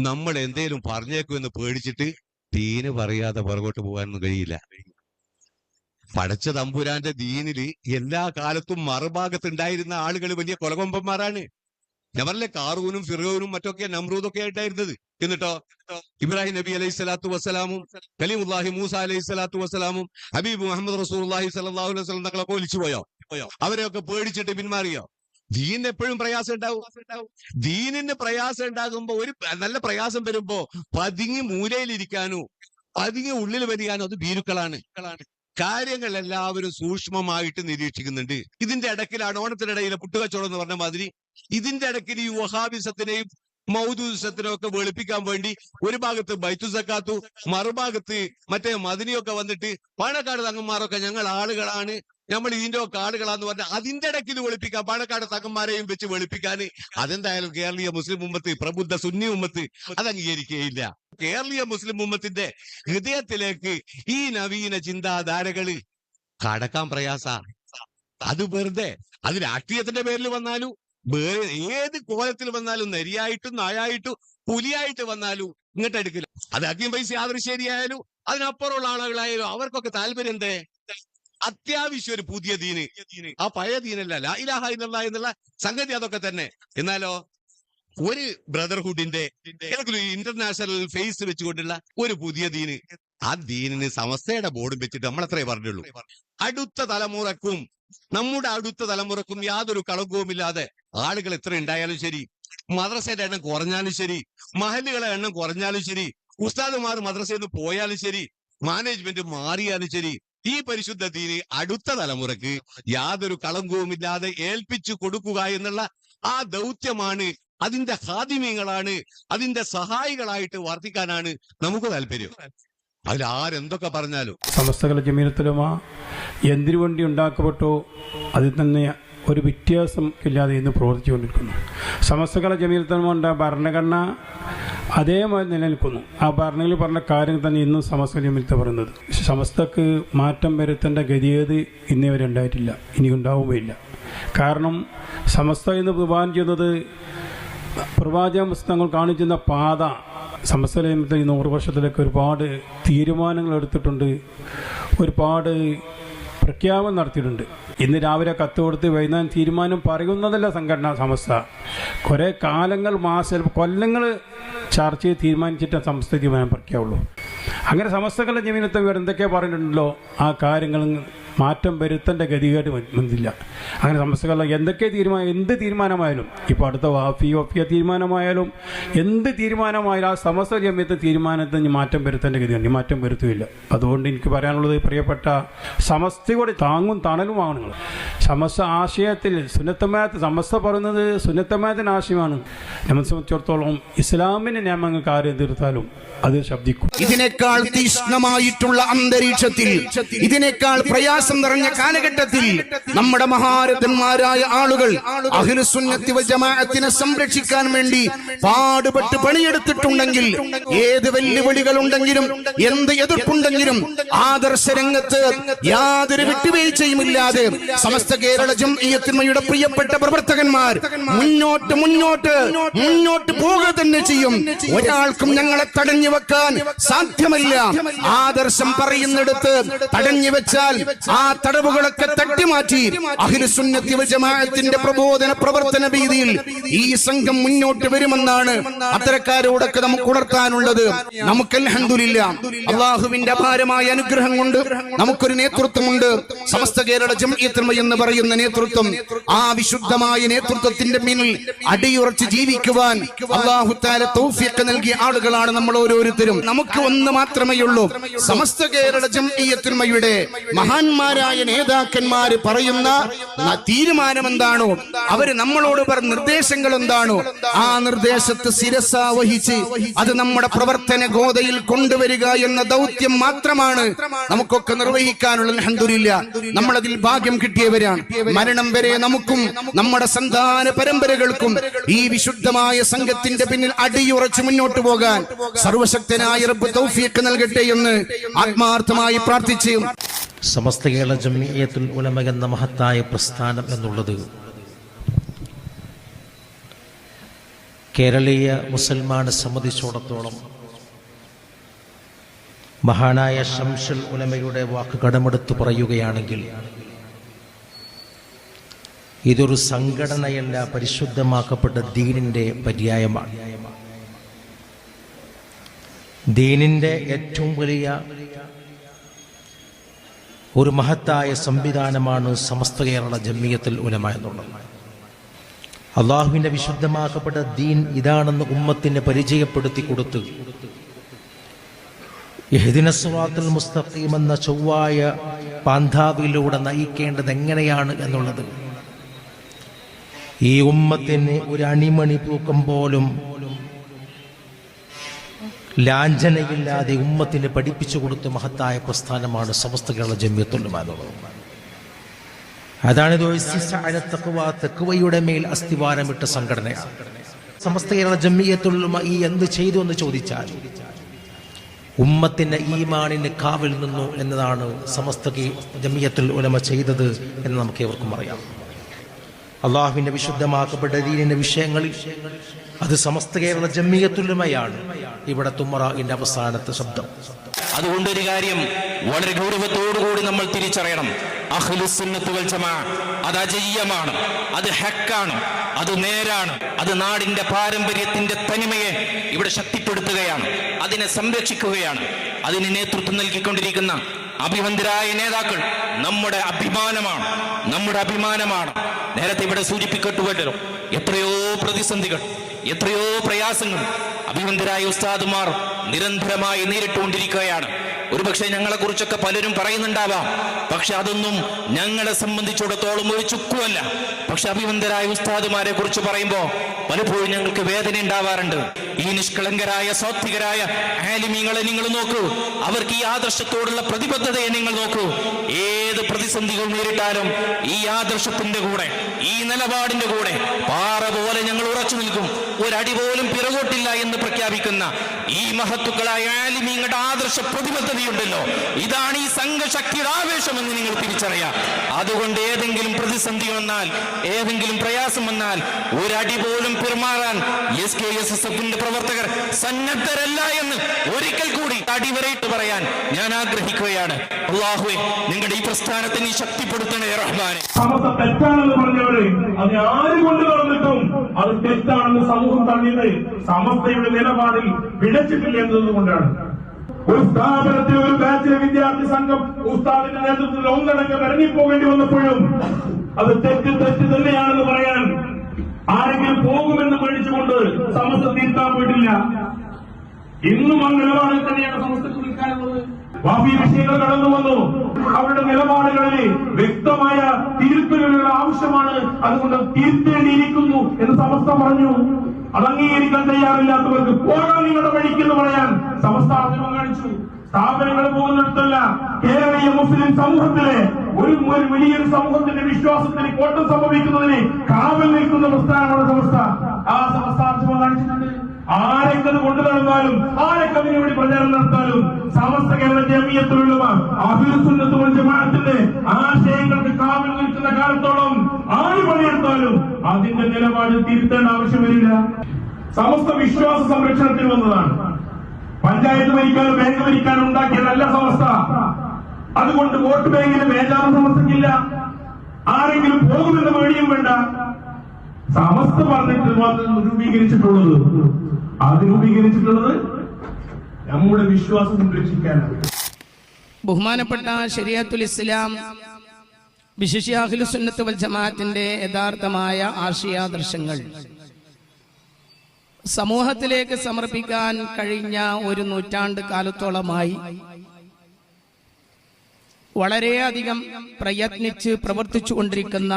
നമ്മൾ എന്തേലും പറഞ്ഞേക്കുമെന്ന് പേടിച്ചിട്ട് ദീന് പറയാതെ പുറകോട്ട് പോകാനൊന്നും കഴിയില്ല. പടച്ച തമ്പുരാന്റെ ദീനില് എല്ലാ കാലത്തും മറുഭാഗത്തുണ്ടായിരുന്ന ആളുകൾ വലിയ കൊലകൊമ്പന്മാരാണ്. ഞാൻ പറഞ്ഞില്ലേ, കാറൂനും ഫിറോനും മറ്റൊക്കെ നമ്രൂദൊക്കെ ആയിട്ടായിരുന്നത്. എന്നിട്ടോ ഇബ്രാഹിം നബി അലൈഹി സ്വലാത്തു വസ്സലാമും കലീമുല്ലാഹി മൂസ അലൈഹി സ്വലാത്തു വസ്സലാമും ഹബീബ് മുഹമ്മദ് റസൂലുള്ളാഹി സ്വല്ലല്ലാഹു അലൈഹി വസല്ലം തങ്ങളൊക്കെ ഒലിച്ചു പോയോ? അവരെയൊക്കെ പേടിച്ചിട്ട് പിന്മാറിയോ? ദീനിന് എപ്പോഴും പ്രയാസം ഉണ്ടാവും. ദീനിന് പ്രയാസം ഉണ്ടാകുമ്പോ, ഒരു നല്ല പ്രയാസം വരുമ്പോ പതുങ്ങി മൂലയിലിരിക്കാനോ പതുങ്ങി ഉള്ളിൽ വരികാനോ അത് ഭീരുക്കളാണ്. കാര്യങ്ങൾ എല്ലാവരും സൂക്ഷ്മമായിട്ട് നിരീക്ഷിക്കുന്നുണ്ട്. ഇതിന്റെ ഇടയ്ക്കിലാണ് ഓണത്തിനിടയിലെ പുട്ടുകച്ചവടം എന്ന് പറഞ്ഞ മാതിരി ഇതിന്റെ ഇടയ്ക്കിൽ ഈ വഹാബിസത്തിനെയും മൗദൂദിസത്തിനെയും ഒക്കെ വെളുപ്പിക്കാൻ വേണ്ടി ഒരു ഭാഗത്ത് ബൈത്തു സക്കാത്തു, മറുഭാഗത്ത് മറ്റേ മദിനിയൊക്കെ വന്നിട്ട് പാണക്കാട് തങ്ങന്മാരൊക്കെ ഞങ്ങൾ ആളുകളാണ്, നമ്മൾ ഇതിന്റെ ഒക്കെ ആളുകളാന്ന് പറഞ്ഞാൽ അതിന്റെ ഇടയ്ക്ക് ഇത് വെളുപ്പിക്കാൻ, പാണക്കാട് തങ്ങന്മാരെയും വെച്ച് വെളുപ്പിക്കാൻ അതെന്തായാലും കേരളീയ മുസ്ലിം ഉമ്മത്ത്, പ്രബുദ്ധ സുന്നി ഉമ്മത്ത് അത് അംഗീകരിക്കുകയില്ല. കേരളീയ മുസ്ലിം ഉമ്മത്തിന്റെ ഹൃദയത്തിലേക്ക് ഈ നവീന ചിന്താധാരകള് കടക്കാൻ പ്രയാസ. അത് വെറുതെ അത് രാഷ്ട്രീയത്തിന്റെ പേരിൽ വന്നാലും വേറെ ഏത് കോലത്തിൽ വന്നാലും, നരിയായിട്ടും നായായിട്ടും പുലിയായിട്ട് വന്നാലും ഇങ്ങോട്ട് എടുക്കില്ല. അത് അഗ്യം പൈസ ആദർശേരിയായാലും അതിനപ്പുറമുള്ള ആളുകളായാലും അവർക്കൊക്കെ താല്പര്യം എന്തേ? അത്യാവശ്യം ഒരു പുതിയ ദീന്, ആ പഴയ ദീനല്ല, ലാ ഇലാഹ ഇല്ലല്ലാഹ് എന്നുള്ള സംഗതി അതൊക്കെ തന്നെ. എന്നാലോ ഒരു ബ്രദർഹുഡിന്റെ ഇന്റർനാഷണൽ ഫേസ് വെച്ചുകൊണ്ടുള്ള ഒരു പുതിയ ദീന്, ആ ദീനിന് സമസ്തയുടെ ബോർഡും വെച്ചിട്ട് നമ്മളത്രേ പറഞ്ഞുള്ളൂ. അടുത്ത തലമുറക്കും നമ്മുടെ അടുത്ത തലമുറക്കും യാതൊരു കളങ്കവുമില്ലാതെ ആളുകൾ എത്ര ഉണ്ടായാലും ശരി, മദ്രസയുടെ എണ്ണം കുറഞ്ഞാലും ശരി, മഹല്ലുകളെ എണ്ണം കുറഞ്ഞാലും ശരി, ഉസ്താദുമാർ മദ്രസയിൽ നിന്ന് പോയാലും ശരി, മാനേജ്മെന്റ് മാറിയാലും ശരി, ഈ പരിശുദ്ധ ദീന് അടുത്ത തലമുറക്ക് യാതൊരു കളങ്കവുമില്ലാതെ ഏൽപ്പിച്ചു കൊടുക്കുക എന്നുള്ള ആ ദൗത്യമാണ്. അതിന്റെ ഹാദിമീങ്ങളാണ്, അതിന്റെ സഹായികളായിട്ട് വർത്തിക്കാനാണ് നമുക്ക് താല്പര്യം. അതിലാരെന്തൊക്കെ പറഞ്ഞാലും സമസ്ത കേരള ജമിയത്തുൽ ഉലമ എന്തിനു വേണ്ടി ഉണ്ടാക്കപ്പെട്ടോ അതിൽ തന്നെ ഒരു വ്യത്യാസം ഇല്ലാതെ ഇന്ന് പ്രവർത്തിച്ചുകൊണ്ടിരിക്കുന്നു. സമസ്ത കേരള ജമിയത്തുൽ ഉലമയുടെ ഭരണഘടന അതേമാതിരി നിലനിൽക്കുന്നു. ആ ഭരണയിൽ പറഞ്ഞ കാര്യങ്ങൾ തന്നെ ഇന്നും സമസ്ത ജമിയത്ത് പറയുന്നത്. സമസ്തക്ക് മാറ്റം വരുത്തേണ്ട ഗതിയേത് ഇന്നേ വരെ ഉണ്ടായിട്ടില്ല, ഇനി ഉണ്ടാവുകയില്ല. കാരണം സമസ്ത എന്ന് വിഭാവനം ചെയ്യുന്നത് പ്രവാചക പുസ്തകങ്ങൾ കാണിച്ചിരുന്ന പാത. സമസ്ത ജമിയത്ത് ഈ 100 വർഷത്തിലേക്ക് ഒരുപാട് തീരുമാനങ്ങൾ എടുത്തിട്ടുണ്ട്, ഒരുപാട് പ്രഖ്യാപനം നടത്തിയിട്ടുണ്ട്. ഇന്ന് രാവിലെ കത്ത് കൊടുത്ത് വൈകുന്നേരം തീരുമാനം പറയുന്നതല്ല സംഘടന സമസ്ത. കുറേ കാലങ്ങൾ, കൊല്ലങ്ങൾ ചർച്ച ചെയ്ത് തീരുമാനിച്ചിട്ട് സമസ്ത തീരുമാനം പ്രഖ്യാപുള്ളൂ. അങ്ങനെ സമസ്തകളുടെ ജമീനത്തെ എന്തൊക്കെയാണ് പറഞ്ഞിട്ടുണ്ടല്ലോ ആ കാര്യങ്ങൾ മാറ്റം വരുത്തേണ്ട ഗതികേട് വന്നില്ല. അങ്ങനെ സമസ്തകളുടെ എന്ത് തീരുമാനമായാലും, ഇപ്പോൾ അടുത്ത വഫിയ തീരുമാനമായാലും എന്ത് തീരുമാനമായാലും ആ സമസ്ത ജമീയത്തെ തീരുമാനത്തിന് മാറ്റം വരുത്തേണ്ട ഗതിയാണ്, മാറ്റം വരുത്തുകയില്ല. അതുകൊണ്ട് എനിക്ക് പറയാനുള്ളത്, പ്രിയപ്പെട്ട സമസ്തയുടെ താങ്ങും തണലുമാണ് നിങ്ങൾ. സമസ്ത ആശയത്തിൽ സമസ്ത പറയുന്നത് സുന്നത്തമായത്തിൻ്റെ ആശയമാണ്. നമ്മെ സംബന്ധിച്ചിടത്തോളം ഇസ്ലാമിൻ്റെ നിയമങ്ങൾക്ക് ആരും എതിർത്താലും അത് ശബ്ദിക്കും. ഇതിനേക്കാൾ തീക്ഷ്ണമായിട്ടുള്ള അന്തരീക്ഷത്തിൽ, ഇതിനേക്കാൾ പ്രയാസം നിറഞ്ഞ കാലഘട്ടത്തിൽ നമ്മുടെ മഹാരഥന്മാരായ ആളുകൾ അഹ്ലുസുന്നത്തി വൽ ജമാഅത്തിനെ സംരക്ഷിക്കാൻ വേണ്ടി പാടുപെട്ട് പണിയെടുത്തിട്ടുണ്ടെങ്കിൽ, ഏത് വെല്ലുവിളികളുണ്ടെങ്കിലും എന്ത് എതിർപ്പുണ്ടെങ്കിലും ആദർശ രംഗത്ത് യാതൊരു വിട്ടുവീഴ്ചയുമില്ലാതെ സമസ്ത കേരള ജംഇയ്യത്തുൽമയുടെ പ്രിയപ്പെട്ട പ്രവർത്തകന്മാർ മുന്നോട്ട് പോകുക തന്നെ ചെയ്യും. ഒരാൾക്കും ഞങ്ങളെ തടഞ്ഞു വെക്കാൻ സാധ്യമല്ല. ആദർശം പറയുന്നിടത്ത് തടഞ്ഞു വെച്ചാൽ ആ തടവുകളൊക്കെ തട്ടിമാറ്റി അഹ്ലുസുന്നത്തി വൽ ജമാഅത്തിന്റെ പ്രബോധന പ്രവർത്തന രീതിയിൽ ഈ സംഘം മുന്നോട്ട് വരുമെന്നാണ് അത്തരക്കാരോടൊക്കെ നമുക്ക് ഉണർത്താനുള്ളത്. നമുക്ക് അൽഹംദുലില്ലാ അല്ലാഹുവിന്റെ അപാരമായ അനുഗ്രഹം കൊണ്ട് നമുക്കൊരു നേതൃത്വമുണ്ട്. സമസ്ത കേരള ജംഇയ്യത്തുൽമ എന്ന് പറയുന്ന നേതൃത്വം. ആ വിശുദ്ധമായ നേതൃത്വത്തിന്റെ പിന്നിൽ അടിയുറച്ച് ജീവിക്കുവാൻ അല്ലാഹു തആല തൗഫീഖ് നൽകിയ ആളുകളാണ് നമ്മൾ ഓരോരുത്തരും. നമുക്ക് ഒന്ന് മാത്രമേ ഉള്ളൂ, സമസ്ത കേരള ജംഇയ്യത്തുൽമയുടെ മഹാന്മാരായ നേതാക്കന്മാര് പറയുന്ന തീരുമാനം എന്താണോ, അവര് നമ്മളോട് പറഞ്ഞ നിർദ്ദേശങ്ങൾ എന്താണോ, ആ നിർദ്ദേശത്തെ ശിരസ വഹിച്ച് അത് നമ്മുടെ പ്രവർത്തന ഗോതയിൽ കൊണ്ടുവരിക എന്ന ദൗത്യം മാത്രമാണ് നമുക്കൊക്കെ നിർവഹിക്കാനുള്ള. അൽഹംദുലില്ലാ, നമ്മളതിൽ ഭാഗ്യം കിട്ടിയവരാണ്. മരണം വരെ നമുക്കും നമ്മുടെ സന്താന പരമ്പരകൾക്കും ഈ വിശുദ്ധമായ സംഘത്തിന്റെ പിന്നിൽ അടിയുറച്ച് മുന്നോട്ട് പോകാൻ സർവശക്തനായ റബ്ബ് തൗഫീഖ് നൽകട്ടെ എന്ന് ആത്മാർത്ഥമായി പ്രാർത്ഥിച്ചു. സമസ്ത കേരള ജംഇയ്യത്തുൽ ഉലമ എന്ന മഹത്തായ പ്രസ്ഥാനം എന്നുള്ളത് കേരളീയ മുസൽമാനെ സംബന്ധിച്ചിടത്തോളം മഹാനായ ശംസുൽ ഉലമയുടെ വാക്ക് കടമെടുത്ത് പറയുകയാണെങ്കിൽ ഇതൊരു സംഘടനയല്ല, പരിശുദ്ധമാക്കപ്പെട്ട ദീനിന്റെ പര്യായമാണ്. ദീനിന്റെ ഏറ്റവും വലിയ ഒരു മഹത്തായ സംവിധാനമാണ് സമസ്ത കേരള ജംഇയ്യത്തുൽ ഉലമ എന്നുള്ളത്. അള്ളാഹുവിന്റെ വിശുദ്ധമാക്കപ്പെട്ട ദീൻ ഇതാണെന്ന് ഉമ്മത്തിന് പരിചയപ്പെടുത്തി കൊടുത്ത് ഇഹ്ദിനസ് സിറാത്തുൽ മുസ്തഖീം എന്ന ചൊവ്വായ പാന്താവിലൂടെ നയിക്കേണ്ടത് എങ്ങനെയാണ് എന്നുള്ളത് ഈ ഉമ്മത്തിന് ഒരു അണിമണി തൂക്കം പോലും ലാഞ്ചനയില്ലാതെ ഉമ്മത്തിന് പഠിപ്പിച്ചു കൊടുത്ത മഹത്തായ പ്രസ്ഥാനമാണ് സമസ്ത കേരള ജംഇയ്യത്തുൽ ഉലമ എന്നുള്ളത്. അതാണ് തഖ്വയുടെ മേൽ അസ്ഥിവാരമിട്ട സംഘടനയാണ് സമസ്ത കേരള ജംഇയ്യത്തുൽ ഉലമ. ഈ എന്ത് ചെയ്തു എന്ന് ചോദിച്ചാൽ ഉമ്മത്തിന്റെ ഈമാനിന് കാവൽ നിന്നു എന്നതാണ് സമസ്ത ജംഇയ്യത്തുൽ ഉലമ ചെയ്തത് എന്ന് നമുക്ക് ഏവർക്കും അറിയാം. അള്ളാഹുവിന്റെ വിശുദ്ധമാക്കപ്പെട്ട ദീനിന്റെ വിഷയങ്ങളിൽ അത് സമസ്ത കേരള ജംഇയ്യത്തുൽ ഉലമയാണ് ഇവിടെ തുമറാഇന്റെ അവസാനത്തെ ശബ്ദം. അതുകൊണ്ടൊരു കാര്യം വളരെ ഗൗരവത്തോടുകൂടി നമ്മൾ തിരിച്ചറിയണം. അഹ്ലുസ് സുന്നത്ത് വൽ ജമാഅ അത് അജയ്യമാണ്, അത് ഹക്കാണ്, അത് നേരാണ്. അത് നാടിന്റെ പാരമ്പര്യത്തിന്റെ തനിമയെ ഇവിടെ ശക്തിപ്പെടുത്തുകയാണ്, അതിനെ സംരക്ഷിക്കുകയാണ്. അതിന് നേതൃത്വം നൽകിക്കൊണ്ടിരിക്കുന്ന അഭിവന്ദരായ നേതാക്കൾ നമ്മുടെ അഭിമാനമാണ്, നമ്മുടെ അഭിമാനമാണ്. നേരത്തെ ഇവിടെ സൂചിപ്പിക്കട്ടുവല്ലോ, എത്രയോ പ്രതിസന്ധികൾ, എത്രയോ പ്രയാസങ്ങൾ അഭിവന്ദരായ ഉസ്താദുമാർ നിരന്തരമായി നേരിട്ടുകൊണ്ടിരിക്കുകയാണ്. ഒരുപക്ഷെ ഞങ്ങളെ കുറിച്ചൊക്കെ പലരും പറയുന്നുണ്ടാവാം, പക്ഷെ അതൊന്നും ഞങ്ങളെ സംബന്ധിച്ചിടത്തോളം ഒരു ചുക്കുമല്ല. പക്ഷെ അഭിവന്ദരായ ഉസ്താദുമാരെ കുറിച്ച് പറയുമ്പോൾ പലപ്പോഴും ഞങ്ങൾക്ക് വേദന ഉണ്ടാവാറുണ്ട്. ഈ നിഷ്കളങ്കരായ സാത്വികരായ ആലിമീങ്ങളെ നിങ്ങൾ നോക്കൂ, അവർക്ക് ഈ ആദർശത്തോടുള്ള പ്രതിബദ്ധതയെ നിങ്ങൾ നോക്കൂ. ഏത് പ്രതിസന്ധികൾ നേരിട്ടാലും ഈ ആദർശത്തിന്റെ കൂടെ, ഈ നിലപാടിന്റെ കൂടെ പാറ പോലെ ഞങ്ങൾ ഉറച്ചു നിൽക്കും, ഒരടി പോലും പിറകോട്ടില്ല എന്ന് പ്രഖ്യാപിക്കുന്ന ഈ മഹത്തുക്കളായ ആലിമീങ്ങളുടെ ആദർശ പ്രതിബദ്ധതയുണ്ടല്ലോ, ഇതാണ് ഈ സംഘശക്തിയുടെ ആവേശമെന്ന് നിങ്ങൾ തിരിച്ചറിയാം. അതുകൊണ്ട് ഏതെങ്കിലും പ്രതിസന്ധി വന്നാൽ, ഏതെങ്കിലും പ്രയാസം വന്നാൽ ഒരടി പോലും പിന്മാറാൻ SKSSFന്റെ പ്രവർത്തകർ സന്നദ്ധരല്ല എന്ന് ഒരിക്കൽ കൂടി അടിവരയിട്ട് പറയാൻ ഞാൻ ആഗ്രഹിക്കുകയാണ്. അല്ലാഹുവേ, നിങ്ങളുടെ ഈ പ്രസ്ഥാനത്തെ നീ ശക്തിപ്പെടുത്തണേ റഹ്മാനെ. സമസ്ത തെറ്റാണെന്ന് പറഞ്ഞവര് അത് ആര് കൊണ്ട് നടന്നിട്ടും അത് തെറ്റാണെന്ന് സമൂഹം തള്ളിയത് സമസ്തയുടെ നിലപാടിൽ പിഴച്ചിട്ടില്ല എന്നതുകൊണ്ടാണ്. ഒരു സ്ഥാപനത്തിൽ ഒരു ബാച്ചിലെ വിദ്യാർത്ഥി സംഘം ഉസ്താദിന്റെ നേതൃത്വത്തിൽ ഒന്നടങ്കം ഇറങ്ങിപ്പോകേണ്ടി വന്നപ്പോഴും അത് തെറ്റ് തന്നെയാണെന്ന് പറയാൻ ആരെങ്കിലും പോകുമെന്ന് പേടിച്ചുകൊണ്ട് സമസ്ത തിരുത്താൻ പോയിട്ടില്ല. ഇന്നും ആ നിലപാടിൽ തന്നെയാണ് സമസ്തക്ക് നിൽക്കാനുള്ളത്. വാഫി വിഷയങ്ങൾ കടന്നു വന്നു, അവരുടെ നിലപാടുകളിൽ വ്യക്തമായ തിരുത്തലുകൾ ആവശ്യമാണ്, അതുകൊണ്ട് തിരുത്തേണ്ടിയിരിക്കുന്നു എന്ന് സമസ്ത പറഞ്ഞു. അത് അംഗീകരിക്കാൻ തയ്യാറില്ലാത്തവർക്ക് പോകാൻ നിങ്ങളുടെ വഴിക്കെന്ന് പറയാൻ സമസ്ത ആഗ്രഹം കാണിച്ചു. സ്ഥാപനങ്ങൾ പോകുന്നിടത്തല്ല, കേരളീയ മുസ്ലിം സമൂഹത്തിലെ ഒരു വലിയൊരു സമൂഹത്തിന്റെ വിശ്വാസത്തിന് കോട്ടം സംഭവിക്കുന്നതിന് കാവൽ നിൽക്കുന്ന പ്രസ്ഥാനമാണ് സമസ്ത. ആ സമസ്ത ആഗ്രഹം കാണിച്ചിട്ടുണ്ട്. ആരൊക്കെ കൊണ്ടു നടന്നാലും, ആരൊക്കെ അതിനുവേണ്ടി പ്രചാരണം നടത്താലും സമസ്ത കേരള ജംഇയ്യത്തുൽ ഉലമ അഹ്ലുസ് സുന്നത്ത് വൽ ജമാഅത്തിന്റെ ആശയങ്ങൾക്ക് കാവൽ നിൽക്കുന്ന കാലത്തോളം ആര് പണിയെടുത്താലും അതിന്റെ നിലപാട് തിരുത്തേണ്ട ആവശ്യം വരില്ല. സമസ്ത വിശ്വാസ സംരക്ഷണത്തിൽ വന്നതാണ്. പഞ്ചായത്ത് ഭരിക്കാനും ബാങ്ക് ഭരിക്കാനും ഉണ്ടാക്കിയതല്ല സമസ്ത. അതുകൊണ്ട് വോട്ട് ബാങ്കിന് ബേജാറ് സമസ്തക്കില്ല. ആരെങ്കിലും പോകുമെന്ന് പേടിയും വേണ്ട. സമസ്ത പറഞ്ഞിട്ട് രൂപീകരിച്ചിട്ടുള്ളത്, അത് രൂപീകരിച്ചിട്ടുള്ളത് നമ്മുടെ വിശ്വാസം സംരക്ഷിക്കാനാണ്. ബഹുമാനപ്പെട്ട ശരീഅത്തുൽ ഇസ്ലാം, വിശിഷ്യ അഹ്ലുസ് സുന്നത്ത് വൽ ജമാഅത്തിന്റെ യഥാർത്ഥമായ ആശയാദർശങ്ങൾ സമൂഹത്തിലേക്ക് സമർപ്പിക്കാൻ കഴിഞ്ഞ ഒരു നൂറ്റാണ്ട് കാലത്തോളമായി വളരെയധികം പ്രയത്നിച്ച് പ്രവർത്തിച്ചു കൊണ്ടിരിക്കുന്ന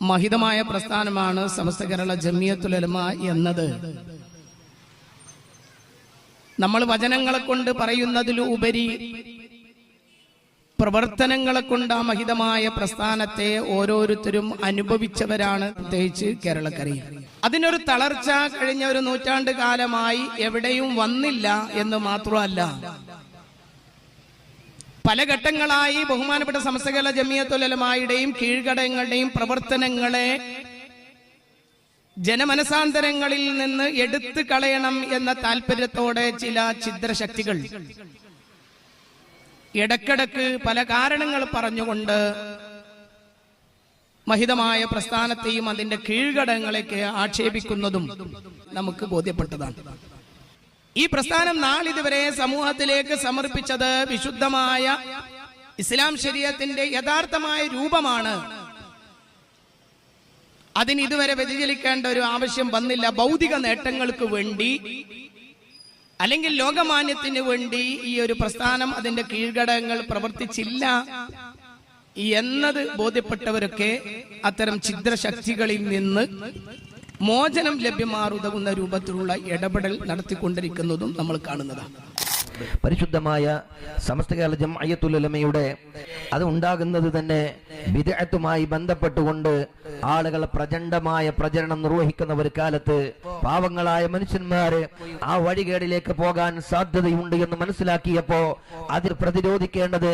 മഹിതമായ പ്രസ്ഥാനമാണ് സമസ്ത കേരള ജമിയത്തുൽ ഉലമ എന്നത്. നമ്മൾ വചനങ്ങളെ കൊണ്ട് പറയുന്നതിലുപരി പ്രവർത്തനങ്ങളെ കൊണ്ട് ആ മഹിതമായ പ്രസ്ഥാനത്തെ ഓരോരുത്തരും അനുഭവിച്ചവരാണ്, പ്രത്യേകിച്ച് കേരളക്കരയിൽ. അതിനൊരു തളർച്ച കഴിഞ്ഞ ഒരു നൂറ്റാണ്ട് കാലമായി എവിടെയും വന്നില്ല എന്ന് മാത്രമല്ല, പല ഘട്ടങ്ങളായി ബഹുമാനപ്പെട്ട സമസ്ത കേരള ജമിയത്തുൽ ഉലമയുടെയും കീഴ്ഘടകങ്ങളുടെയും പ്രവർത്തനങ്ങളെ ജനമനസാന്തരങ്ങളിൽ നിന്ന് എടുത്തു കളയണം എന്ന താല്പര്യത്തോടെ ചില ഛിദ്രശക്തികൾ ഇടക്കിടക്ക് പല കാരണങ്ങൾ പറഞ്ഞുകൊണ്ട് മഹിതമായ പ്രസ്ഥാനത്തെയും അതിന്റെ കീഴ്ഘടകങ്ങളെയൊക്കെ ആക്ഷേപിക്കുന്നതും നമുക്ക് ബോധ്യപ്പെട്ടതാണ്. ഈ പ്രസ്ഥാനം നാളിതുവരെ സമൂഹത്തിലേക്ക് സമർപ്പിച്ചത് വിശുദ്ധമായ ഇസ്ലാം ശരീഅത്തിന്റെ യഥാർത്ഥമായ രൂപമാണ്. അതിന് ഇതുവരെ വ്യതിചലിക്കേണ്ട ഒരു ആവശ്യം വന്നില്ല. ഭൗതിക നേട്ടങ്ങൾക്ക് വേണ്ടി അല്ലെങ്കിൽ ലോകമാന്യത്തിന് വേണ്ടി ഈ ഒരു പ്രസ്ഥാനം അതിന്റെ കീഴ്ഘടകങ്ങൾ പ്രവർത്തിച്ചില്ല എന്നത് ബോധ്യപ്പെട്ടവരൊക്കെ അത്തരം ഛിദ്രശക്തികളിൽ നിന്ന് മോചനം ലഭ്യമാറുതകുന്ന രൂപത്തിലുള്ള ഇടപെടൽ നടത്തിക്കൊണ്ടിരിക്കുന്നതും നമ്മൾ കാണുന്നതാണ്. പരിശുദ്ധമായ സമസ്ത കേരള ജംഇയ്യത്തുൽ ഉലമയുടെ അത് ഉണ്ടാകുന്നത് തന്നെ ബിദ്അത്തുമായി ബന്ധപ്പെട്ടുകൊണ്ട് ആളുകൾ പ്രചണ്ഡമായ പ്രചരണം നിർവഹിക്കുന്ന ഒരു കാലത്ത് പാവങ്ങളായ മനുഷ്യന്മാര് ആ വഴികേടിലേക്ക് പോകാൻ സാധ്യതയുണ്ട് എന്ന് മനസ്സിലാക്കിയപ്പോ അതിൽ പ്രതിരോധിക്കേണ്ടത്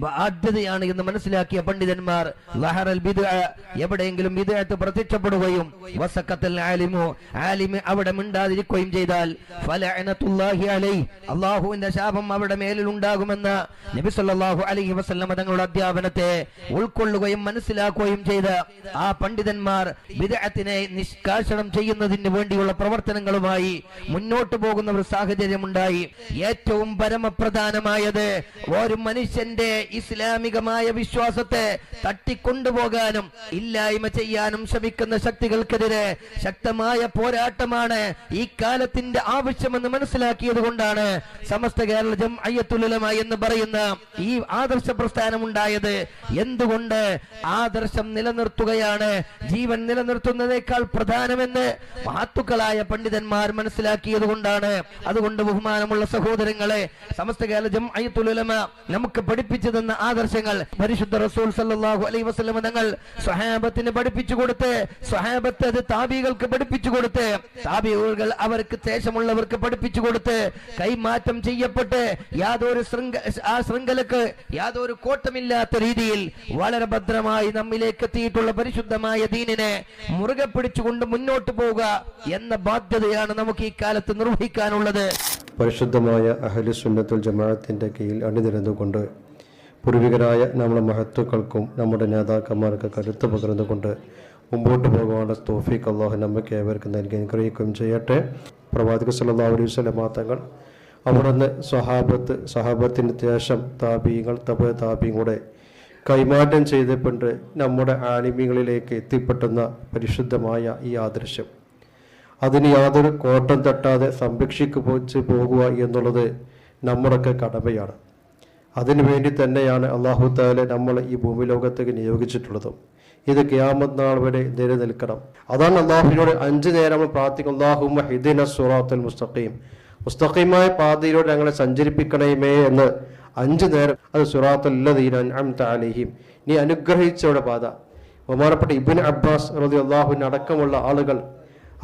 ബാധ്യതയാണ് എന്ന് മനസ്സിലാക്കിയ പണ്ഡിതന്മാർ ലഹറൽ ബിദ്അ, എവിടെയെങ്കിലും ബിദ്അത്ത് പ്രത്യക്ഷപ്പെടുകയും വസക്കത്തൽ ആലിമു, ആലിമ് അവിടെ മിണ്ടാതിരിക്കുകയും ചെയ്താൽ ഫലഅനത്തുല്ലാഹി അലൈഹി, അല്ലാഹുവിന്റെ ശാപം അവരുടെ മേലിൽ ഉണ്ടാകുമെന്ന നബി സല്ലല്ലാഹു അലൈഹി വസല്ലം തങ്ങളുടെ അധ്യാപനത്തെ ഉൾക്കൊള്ളുകയും മനസ്സിലാക്കുകയും ചെയ്ത ആ പണ്ഡിതന്മാർ ബിദ്അത്തിനെ നിഷ്കാഷണം ചെയ്യുന്നതിന് വേണ്ടിയുള്ള പ്രവർത്തനങ്ങളുമായി മുന്നോട്ട് പോകുന്ന ഒരു സാഹചര്യമുണ്ടായി. ഏറ്റവും പരമപ്രധാനമായത് ഒരു മനുഷ്യന്റെ ഇസ്ലാമികമായ വിശ്വാസത്തെ തട്ടിക്കൊണ്ടുപോകാനും ഇല്ലായ്മ ചെയ്യാനും ശ്രമിക്കുന്ന ശക്തികൾക്കെതിരെ ശക്തമായ പോരാട്ടമാണ് ഈ കാലത്തിന്റെ ആവശ്യമെന്ന് മനസ്സിലാക്കിയത് കൊണ്ടാണ് സമസ്ത കേരള ജംഇയ്യത്തുൽ ഉലമ എന്ന് പറയുന്ന ഈ ആദർശ പ്രസ്ഥാനം ഉണ്ടായത്. എന്തുകൊണ്ട്? ആദർശം നിലനിർത്തുകയാണ് ജീവൻ നിലനിർത്തുന്നതിനേക്കാൾ പ്രധാനമെന്ന് മഹത്തുക്കളായ പണ്ഡിതന്മാർ മനസ്സിലാക്കിയത് കൊണ്ടാണ്. അതുകൊണ്ട് ബഹുമാനമുള്ള സഹോദരങ്ങളെ, സമസ്ത കേരള ജംഇയ്യത്തുൽ ഉലമ നമുക്ക് പഠിപ്പിച്ചു തന്ന ആദർശങ്ങൾ പരിശുദ്ധ റസൂൽ സല്ലല്ലാഹു അലൈഹി വസല്ലം തങ്ങൾ സ്വഹാബത്തിന് പഠിപ്പിച്ചു കൊടുത്ത്, സ്വഹാബത്ത് അത് താബികൾക്ക് പഠിപ്പിച്ചു കൊടുത്ത്, താബികൾ അവർക്ക് ശേഷമുള്ളവർക്ക് പഠിപ്പിച്ചു കൊടുത്ത്, കൈമാറ്റം ചെയ്യപ്പെട്ട് യാതൊരു ശൃംഖലക്ക് യാതൊരു കോട്ടമില്ലാത്ത രീതിയിൽ വളരെ ഭദ്രമായി നമ്മിലേക്ക് എത്തിയിട്ടുള്ള പരിശുദ്ധമായ ദീനിനെ മുറുകെ പിടിച്ചുകൊണ്ട് മുന്നോട്ട് പോവുക എന്ന ബാധ്യതയാണ് നമുക്ക് ഈ കാലത്ത് നിർവഹിക്കാനുള്ളത്. പരിശുദ്ധമായ അഹ്ലു സുന്നത്തുൽ ജമാഅത്തിന്റെ കീഴിൽ അണിനിരന്നുകൊണ്ട് പൂർവികരായ നമ്മുടെ മഹത്തുക്കൾക്കും നമ്മുടെ നേതാക്കന്മാർക്ക് കരുത്ത് പകർന്നുകൊണ്ട് മുമ്പോട്ട് പോകാനുള്ള തൗഫീഖ് അല്ലാഹു നമുക്ക് ഏവർക്കും നൽകി അനുഗ്രഹിക്കുകയും ചെയ്യട്ടെ. പ്രവാചക സല്ലല്ലാഹു അലൈഹി വസല്ലം തങ്ങൾ അവിടുന്ന് സഹാബത്തിന് ശേഷം താബീങ്ങൾ താബീങ്ങളുടെ കൈമാറ്റം ചെയ്തപ്പെട്ട് നമ്മുടെ ആലിമീങ്ങളിലേക്ക് എത്തിപ്പെട്ടുന്ന പരിശുദ്ധമായ ഈ ആദർശം അതിന് യാതൊരു കോട്ടം തട്ടാതെ സംരക്ഷിച്ചു പോകുക എന്നുള്ളത് നമ്മുടെയൊക്കെ കടമയാണ്. അതിനു വേണ്ടി തന്നെയാണ് അല്ലാഹു തആല നമ്മൾ ഈ ഭൂമി ലോകത്തേക്ക് നിയോഗിച്ചിട്ടുള്ളതും. ഇത് ഖിയാമത്ത് നാൾ വരെ നിലനിൽക്കണം. അതാണ് അല്ലാഹുവിനോട് 5 നേരം പ്രാർത്ഥിക്കും, അല്ലാഹുമ്മ ഹിദിന സിറാത്തൽ മുസ്തഖീം, മുസ്തഖീമായ പാതയിലൂടെ ഞങ്ങളെ സഞ്ചരിപ്പിക്കണമേ എന്ന് 5 നേരം. അത് സിറാത്തൽ ലദീന അൻഅംത അലൈഹിം, നീ അനുഗ്രഹിച്ചവരുടെ പാത. ബഹുമാനപ്പെട്ട ഇബ്നു അബ്ബാസ് റളിയല്ലാഹു അൻഹു അടക്കമുള്ള ആളുകൾ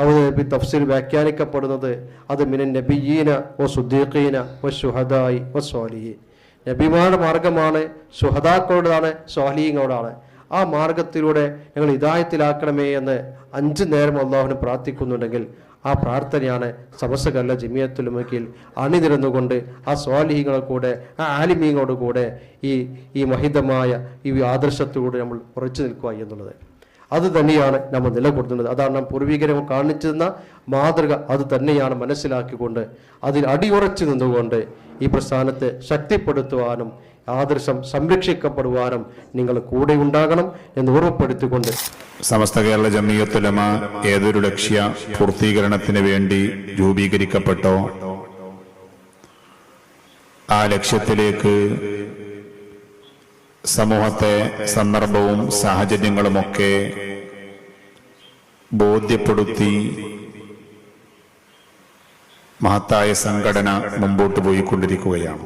അവർ തഫ്സീർ വ്യാഖ്യാനിക്കപ്പെടുന്നത് അത് മിനൻ നബിയ്യീന വ സുദ്ദീഖീന വ ശുഹദായി വ സ്വാലിഹീൻ, നബിമാരുടെ മാർഗമാണ്, ശുഹദാക്കളോടാണ്, സ്വാലിഹീങ്ങളോടാണ്. ആ മാർഗത്തിലൂടെ ഞങ്ങൾ ഹിദായത്തിലാക്കണമേ എന്ന് 5 നേരം അല്ലാഹുവിനെ പ്രാർത്ഥിക്കുന്നുണ്ടെങ്കിൽ ആ പ്രാർത്ഥനയാണ് സമസ്ത കേരള ജമിയത്തുൽ ഉലമയിൽ അണിനിരന്നുകൊണ്ട് ആ സ്വാലിഹീങ്ങളെ കൂടെ ആ ആലിമീങ്ങളോട് കൂടെ ഈ മഹിതമായ ഈ ആദർശത്തോടെ നമ്മൾ ഉറച്ചു നിൽക്കുക എന്നുള്ളത്. അത് തന്നെയാണ് നമ്മൾ നിലകൊടുക്കുന്നത്. അതാണ് നാം പൂർവികരെ കാണിച്ചു തന്ന മാതൃക. അത് തന്നെയാണ് മനസ്സിലാക്കിക്കൊണ്ട് അതിൽ അടിയുറച്ചു നിന്നുകൊണ്ട് ഈ പ്രസ്ഥാനത്തെ ശക്തിപ്പെടുത്തുവാനും ആദർശം സംരക്ഷിക്കപ്പെടുവാനും നിങ്ങൾ കൂടെ ഉണ്ടാകണം എന്ന് ഉറപ്പെടുത്തിക്കൊണ്ട് സമസ്ത കേരള ജംഇയ്യത്തുൽ ഉലമ ഏതൊരു ലക്ഷ്യ പൂർത്തീകരണത്തിന് വേണ്ടി രൂപീകരിക്കപ്പെട്ടോ ആ ലക്ഷ്യത്തിലേക്ക് സമൂഹത്തെ സന്ദർഭവും സാഹചര്യങ്ങളുമൊക്കെ ബോധ്യപ്പെടുത്തി മഹത്തായ സംഘടന മുമ്പോട്ട് പോയിക്കൊണ്ടിരിക്കുകയാണ്.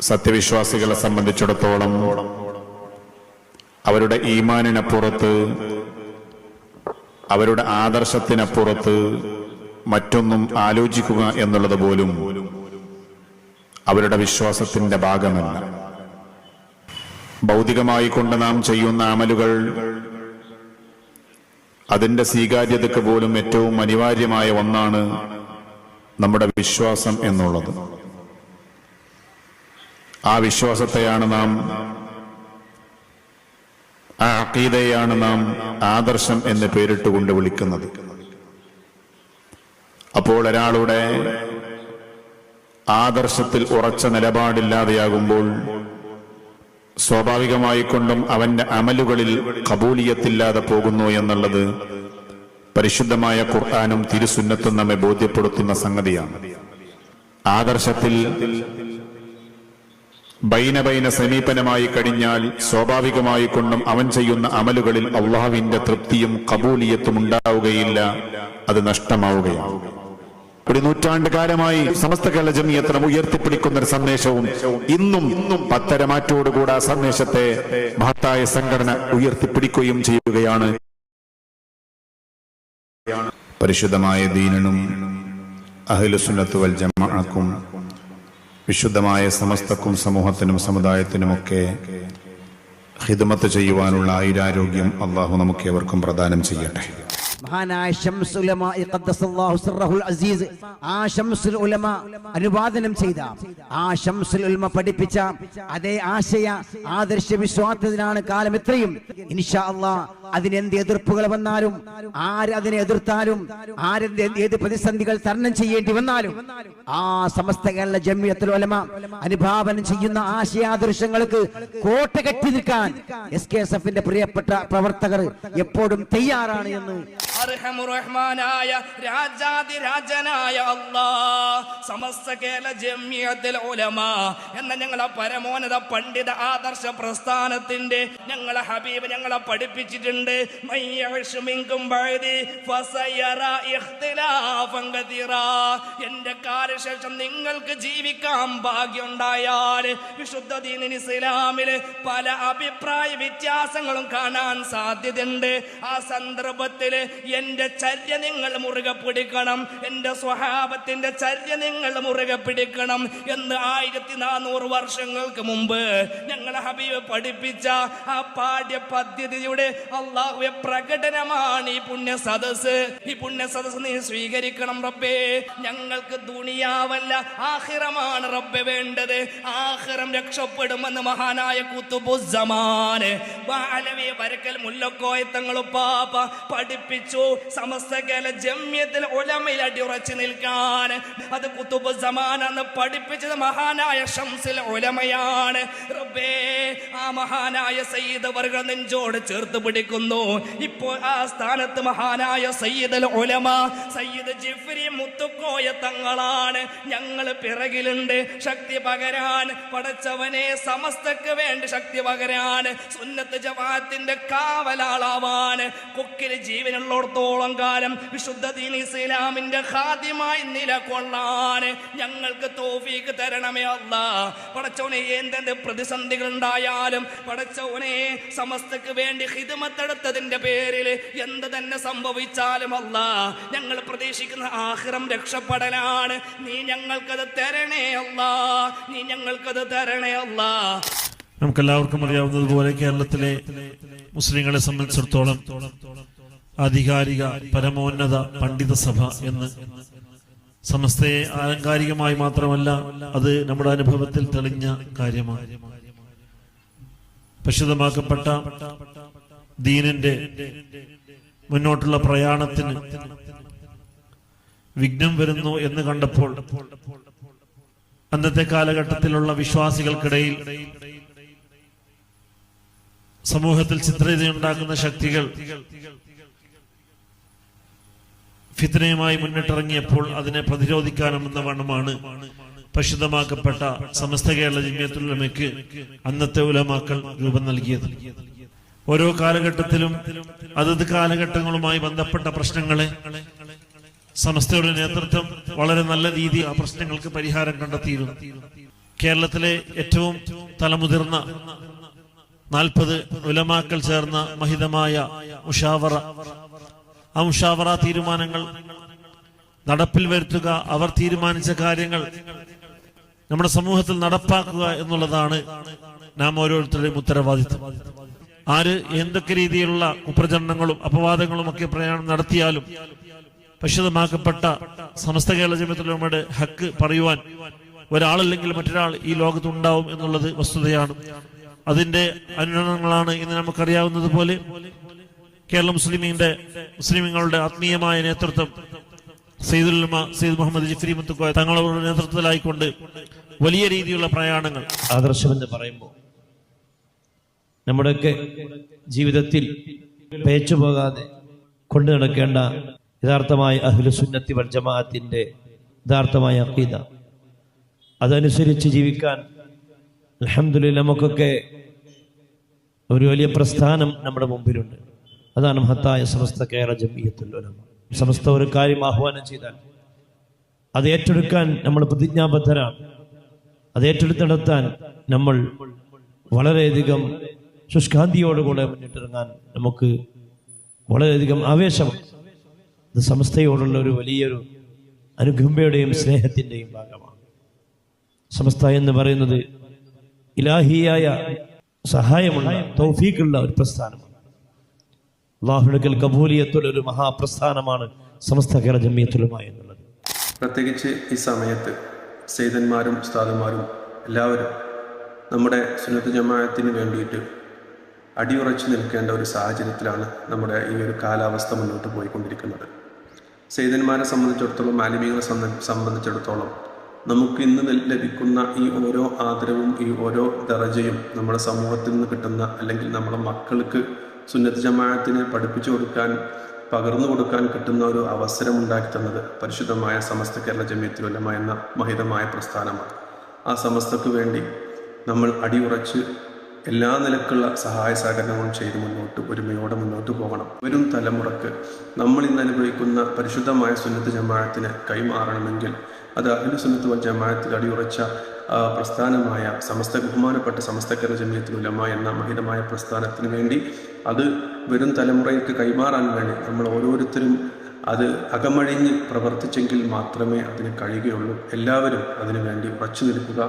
സത്യവിശ്വാസികളെ സംബന്ധിച്ചിടത്തോളം അവരുടെ ഈമാനിനപ്പുറത്ത്, അവരുടെ ആദർശത്തിനപ്പുറത്ത് മറ്റൊന്നും ആലോചിക്കുക എന്നുള്ളത് പോലും അവരുടെ വിശ്വാസത്തിന്റെ ഭാഗമല്ല. ഭൗതികമായി കൊണ്ട് നാം ചെയ്യുന്ന അമലുകൾ അതിന്റെ സ്വീകാര്യതയ്ക്ക് പോലും ഏറ്റവും അനിവാര്യമായ ഒന്നാണ് നമ്മുടെ വിശ്വാസം എന്നുള്ളത്. ആ വിശ്വാസത്തെയാണ് നാം, ആ അഖീദയാണ് നാം ആദർശം എന്ന് പേരിട്ടുകൊണ്ട് വിളിക്കുന്നത്. അപ്പോൾ ഒരാളുടെ ആദർശത്തിൽ ഉറച്ച നിലപാടില്ലാതെയാകുമ്പോൾ സ്വാഭാവികമായി കൊണ്ടും അവന്റെ അമലുകളിൽ ഖബൂലിയത്തില്ലാതെ പോകുന്നു എന്നുള്ളത് പരിശുദ്ധമായ ഖുർആനും തിരുസുന്നത്തും നമ്മെ ബോധ്യപ്പെടുത്തുന്ന സംഗതിയാണ്. ആദർശത്തിൽ ബൈന സമീപനമായി കഴിഞ്ഞാൽ സ്വാഭാവികമായി കൊണ്ടും അവൻ ചെയ്യുന്ന അമലുകളിൽ അള്ളാഹുവിന്റെ തൃപ്തിയും ഖബൂലിയത്തും ഉണ്ടാവുകയില്ല, അത് നഷ്ടമാവുകയാണ്. ഒരു നൂറ്റാണ്ടുകാലമായി സമസ്ത കേരള ജമിയത്ത് ഉയർത്തിപ്പിടിക്കുന്ന ഒരു സന്ദേശവും ഇന്നും പത്തരമാറ്റോടുകൂടെ ആ സന്ദേശത്തെ മഹത്തായ സംഘടന ഉയർത്തിപ്പിടിക്കുകയും ചെയ്യുകയാണ്. പരിശുദ്ധമായ ദീനിനും അഹ്ലുസുന്നത്ത് വൽ ജമാഅക്കും വിശുദ്ധമായ സമസ്തക്കും സമൂഹത്തിനും സമുദായത്തിനുമൊക്കെ ഖിദ്മത്ത് ചെയ്യുവാനുള്ള ആയുരാരോഗ്യം അള്ളാഹു നമുക്ക് ഏവർക്കും പ്രദാനം ചെയ്യട്ടെ. മഹാനായ ശംസുൽ ഉലമ ഖദ്ദസല്ലാഹു സിർറഹുൽ അസീസ്, ആ ശംസുൽ ഉലമ അനുവാദനം ചെയ്ത, ആ ശംസുൽ ഉലമ പഠിപ്പിച്ച അതേ ആശയ ആദർശ വിശ്വാസത്തിനാണ് കാലം എത്രയും. ഇൻഷാ അല്ലാഹ് അതിനെന്ത് എതിർപ്പുകൾ വന്നാലും, ആര് അതിനെ എതിർത്താലും, ആരെന്ത് ഏത് പ്രതിസന്ധികൾ തരണം ചെയ്യേണ്ടി വന്നാലും, ആ സമസ്ത കേരള ജമിയത്തുൽ ഉലമ അനുഭാവനം ചെയ്യുന്ന ആശയാദർശങ്ങൾക്ക് കോട്ട കെട്ടി നിൽക്കാൻ SKSF-ന്റെ പ്രിയപ്പെട്ട പ്രവർത്തകർ എപ്പോഴും തയ്യാറാണ് എന്ന് അർഹമുറഹ്മാനായ രാജാതിരാജനായ അല്ലാഹ് സമസ്ത കേരള ജമിയത്തുൽ ഉലമ എന്ന ഞങ്ങളെ പരമോന്നത പണ്ഡിത ആദർശ പ്രസ്ഥാനത്തിന്റെ ഞങ്ങളെ ഹബീബ് ഞങ്ങളെ പഠിപ്പിച്ചിട്ടുണ്ട്. എന്റെ കാലശേഷം നിങ്ങൾക്ക് ജീവിക്കാൻ ഭാഗ്യമുണ്ടായാൽ വിശുദ്ധ ദീനിൽ ഇസ്ലാമില് പല അഭിപ്രായ വ്യത്യാസങ്ങളും കാണാൻ സാധ്യതയുണ്ട്. ആ സന്ദർഭത്തില് എന്റെ ചര്യ നിങ്ങൾ മുറുകെ പിടിക്കണം, എന്റെ സ്വഹാബത്തിന്റെ ചര്യ നിങ്ങൾ മുറുകെ പിടിക്കണം എന്ന് 1400 വർഷങ്ങൾക്ക് മുമ്പ് ഞങ്ങളെ ഹബീബ് പഠിപ്പിച്ച ആ പാഠ്യ പദ്ധതിയുടെ അള്ളാഹുവെ പ്രകടനമാണ് ഈ പുണ്യ സദസ്. ഈ പുണ്യ സദസ് നീ സ്വീകരിക്കണം റബ്ബേ. ഞങ്ങൾക്ക് ദുനിയാവല്ല ആഖിറമാണ് റബ്ബേ വേണ്ടത്. ആഖിറം രക്ഷപ്പെടുമെന്ന് മഹാനായ ഖുതുബുസ്സമാന് ബാലവി വരക്കൽ മുല്ലക്കോയ തങ്ങളുപ്പാപ്പ പഠിപ്പിച്ചു. സമസ്ത കേരള ജമിയത്തുൽ ഉലമയിൽ അടിയുറച്ചു നിൽക്കാൻ അത് ഖുതുബുസ്സമാൻ എന്ന് പഠിപ്പിച്ചത് മഹാനായ ശംസുൽ ഉലമയാണ് റബ്ബേ. ആ മഹാനായ സയ്യിദ് വർഗ നെഞ്ചോട് ചേർത്ത് പിടിക്കുന്നു. ഇപ്പോൾ ആ സ്ഥാനത്ത് മഹാനായ സയ്യിദുൽ ഉലമ സയ്യിദ് ജിഫ്രി മുത്തുക്കോയ തങ്ങളാണ്. ഞങ്ങൾ പിറകിലുണ്ട് ശക്തി പകരാൻ. പടച്ചവനെ സമസ്തക്ക് വേണ്ടി ശക്തി പകരാൻ, സുന്നത്ത് ജമാഅത്തിന്റെ കാവലാളാവാൻ, കൊക്കിൽ ജീവനുള്ളിടത്തോളം കാലം വിശുദ്ധ ദീൻ ഇസ്ലാമിന്റെ ഖാദിമായി നിലകൊള്ളാൻ ഞങ്ങൾക്ക് തൗഫീഖ് തരണമേ അല്ലാഹ്. പടച്ചവനെ എന്തെന്ത് പ്രതിസന്ധികൾ ഉണ്ടായാലും പടച്ചവനെ സമസ്തക്ക് വേണ്ടി ഖിദ്മത്തെടുത്തതിന്റെ പേരിൽ എന്ത് തന്നെ സംഭവിച്ചാലും അല്ലാഹ് ഞങ്ങൾ പ്രതീക്ഷിക്കുന്ന ആഖിറം രക്ഷപ്പെടലാണ്. നീ ഞങ്ങൾക്കത് തരണേ അല്ലാഹ്, നീ ഞങ്ങൾക്കത് തരണേ അല്ലാഹ്. നമുക്കെല്ലാവർക്കും അറിയാവുന്നതുപോലെ കേരളത്തിലെ മുസ്ലിങ്ങളെ സംബന്ധിച്ചിടത്തോളം ആധികാരിക പരമോന്നത പണ്ഡിത സഭ എന്ന് സമസ്തയെ ആലങ്കാരികമായി മാത്രമല്ല അത് നമ്മുടെ അനുഭവത്തിൽ തെളിഞ്ഞ കാര്യമാണ്. പരിശുദ്ധമാക്കപ്പെട്ട ദീനിന്റെ മുന്നോട്ടുള്ള പ്രയാണത്തിന് വിഘ്നം വരുന്നു എന്ന് കണ്ടപ്പോൾ അന്നത്തെ കാലഘട്ടത്തിലുള്ള വിശ്വാസികൾക്കിടയിൽ സമൂഹത്തിൽ ചിത്രതയുണ്ടാക്കുന്ന ശക്തികൾ ഫിത്നയുമായി മുന്നിട്ടിറങ്ങിയപ്പോൾ അതിനെ പ്രതിരോധിക്കാനെന്ന വണ്ണമാണ് പരിശുദ്ധമാക്കപ്പെട്ട സമസ്ത കേരള ജമിയത്തുൽ ഉലമയ്ക്ക് അന്നത്തെ ഉലമാക്കൾ രൂപം നൽകിയത്. ഓരോ കാലഘട്ടത്തിലും അതത് കാലഘട്ടങ്ങളുമായി ബന്ധപ്പെട്ട പ്രശ്നങ്ങളെ സമസ്തയുടെ നേതൃത്വം വളരെ നല്ല രീതിയിൽ ആ പ്രശ്നങ്ങൾക്ക് പരിഹാരം കണ്ടെത്തിയിരുന്നു. കേരളത്തിലെ ഏറ്റവും തലമുതിർന്ന 40 ഉലമാക്കൾ ചേർന്ന മഹിതമായ മുഷാവറ, ആ മുഷാവറ തീരുമാനങ്ങൾ നടപ്പിൽ വരുത്തുക, അവർ തീരുമാനിച്ച കാര്യങ്ങൾ നമ്മുടെ സമൂഹത്തിൽ നടപ്പാക്കുക എന്നുള്ളതാണ് നാം ഓരോരുത്തരുടെയും ഉത്തരവാദിത്വം. ആര് എന്തൊക്കെ രീതിയിലുള്ള കുപ്രചരണങ്ങളും അപവാദങ്ങളും ഒക്കെ പ്രയാണം നടത്തിയാലും പരിശുദ്ധമാക്കപ്പെട്ട സമസ്ത കേരള ജമിയത്തുൽ ഉലമയുടെ ഹക്ക് പറയുവാൻ ഒരാളല്ലെങ്കിൽ മറ്റൊരാൾ ഈ ലോകത്തുണ്ടാവും എന്നുള്ളത് വസ്തുതയാണ്. അതിന്റെ അനുരണനങ്ങളാണ് ഇന്ന് നമുക്കറിയാവുന്നത് പോലെ കേരള മുസ്ലിമീങ്ങളുടെ ആത്മീയമായ നേതൃത്വം സയ്യിദുൽ ഉലമ സയ്യിദ് മുഹമ്മദ് ജിഫ്രി മുത്തുക്കോയ തങ്ങളുടെ നേതൃത്വത്തിലായിക്കൊണ്ട് വലിയ രീതിയിലുള്ള പ്രയാണങ്ങൾ. ആദർശമെന്ന് പറയുമ്പോൾ നമ്മുടെയൊക്കെ ജീവിതത്തിൽ പേച്ചു പോകാതെ കൊണ്ടു നടക്കേണ്ട യഥാർത്ഥമായ അഹ്ലു സുന്നത്തി വൽ ജമാഅത്തിന്റെ യഥാർത്ഥമായ അഖീദ, അതനുസരിച്ച് ജീവിക്കാൻ അൽഹംദുലില്ലാഹ് നമുക്കൊക്കെ ഒരു വലിയ പ്രസ്ഥാനം നമ്മുടെ മുമ്പിലുണ്ട്. അതാണ് മഹത്തായ സമസ്ത കേരള ജമിയത്തുൽ ഉലമ. സമസ്ത ഒരു കാര്യം ആഹ്വാനം ചെയ്താൽ അത് ഏറ്റെടുക്കാൻ നമ്മൾ പ്രതിജ്ഞാബദ്ധരാണ്. അത് ഏറ്റെടുത്ത് നടത്താൻ നമ്മൾ വളരെയധികം ശുഷ്കാന്തിയോടുകൂടെ മുന്നിട്ടിറങ്ങാൻ നമുക്ക് വളരെയധികം ആവേശമാണ്. ഇത് സമസ്തയോടുള്ള ഒരു വലിയൊരു അനുകമ്പയുടെയും സ്നേഹത്തിൻ്റെയും ഭാഗമാണ്. സമസ്ത എന്ന് പറയുന്നത് ഇലാഹിയായ സഹായമുള്ള തൗഫീഖുള്ള ഒരു പ്രസ്ഥാനമാണ്. അല്ലാഹുവിന്റെ കബൂലിയത്തുള്ള ഒരു മഹാപ്രസ്ഥാനമാണ് സമസ്ത കേരള ജമിയത്തുൽ ഉലമ എന്നുള്ളത്. പ്രത്യേകിച്ച് ഈ സമയത്ത് സയ്യിദന്മാരും ഉസ്താദുമാരും എല്ലാവരും നമ്മുടെ സുന്നത്ത് ജമാഅത്തിന് വേണ്ടിയിട്ട് അടിയുറച്ചു നിൽക്കേണ്ട ഒരു സാഹചര്യത്തിലാണ് നമ്മുടെ ഈ ഒരു കാലാവസ്ഥ മുന്നോട്ട് പോയിക്കൊണ്ടിരിക്കുന്നത്. സയ്യിദന്മാരെ സംബന്ധിച്ചിടത്തോളം, ആലിമീങ്ങളെ സംബന്ധിച്ചിടത്തോളം നമുക്ക് ഇന്ന് ലഭിക്കുന്ന ഈ ഓരോ ആദരവും ഈ ഓരോ ദറജയും നമ്മുടെ സമൂഹത്തിൽ നിന്ന് കിട്ടുന്ന, അല്ലെങ്കിൽ നമ്മുടെ മക്കൾക്ക് സുന്നത്ത് ജമാഅത്തിനെ പഠിപ്പിച്ചു കൊടുക്കാൻ, പകർന്നു കൊടുക്കാൻ കിട്ടുന്ന ഒരു അവസരം ഉണ്ടാക്കി തന്നത് പരിശുദ്ധമായ സമസ്ത കേരള ജമിയത്തുൽ ഉലമ എന്ന മഹിതമായ പ്രസ്ഥാനമാണ്. ആ സമസ്തക്ക് വേണ്ടി നമ്മൾ അടിയുറച്ച് എല്ലാ നിലക്കുള്ള സഹായ സഹകരണങ്ങളും ചെയ്ത് ഒരുമയോടെ മുന്നോട്ട് പോകണം. വരും തലമുറക്ക് നമ്മൾ ഇന്ന് അനുഭവിക്കുന്ന പരിശുദ്ധമായ സുന്നത്ത് ജമാഅത്തിനെ കൈമാറണമെങ്കിൽ അത് അഹ്ലു സുന്നത്ത് വൽ ജമാഅത്തിൽ അടിയുറച്ച പ്രസ്ഥാനമായ ബഹുമാനപ്പെട്ട സമസ്ത കേരള ജമിയത്തുൽ ഉലമ എന്ന മഹിതമായ പ്രസ്ഥാനത്തിന് വേണ്ടി അത് വരും തലമുറയ്ക്ക് കൈമാറാൻ വേണ്ടി നമ്മൾ ഓരോരുത്തരും അത് അകമഴിഞ്ഞ് പ്രവർത്തിച്ചെങ്കിൽ മാത്രമേ അതിന് കഴിയുകയുള്ളൂ. എല്ലാവരും അതിനു വേണ്ടി ഉറച്ചു നിൽക്കുക.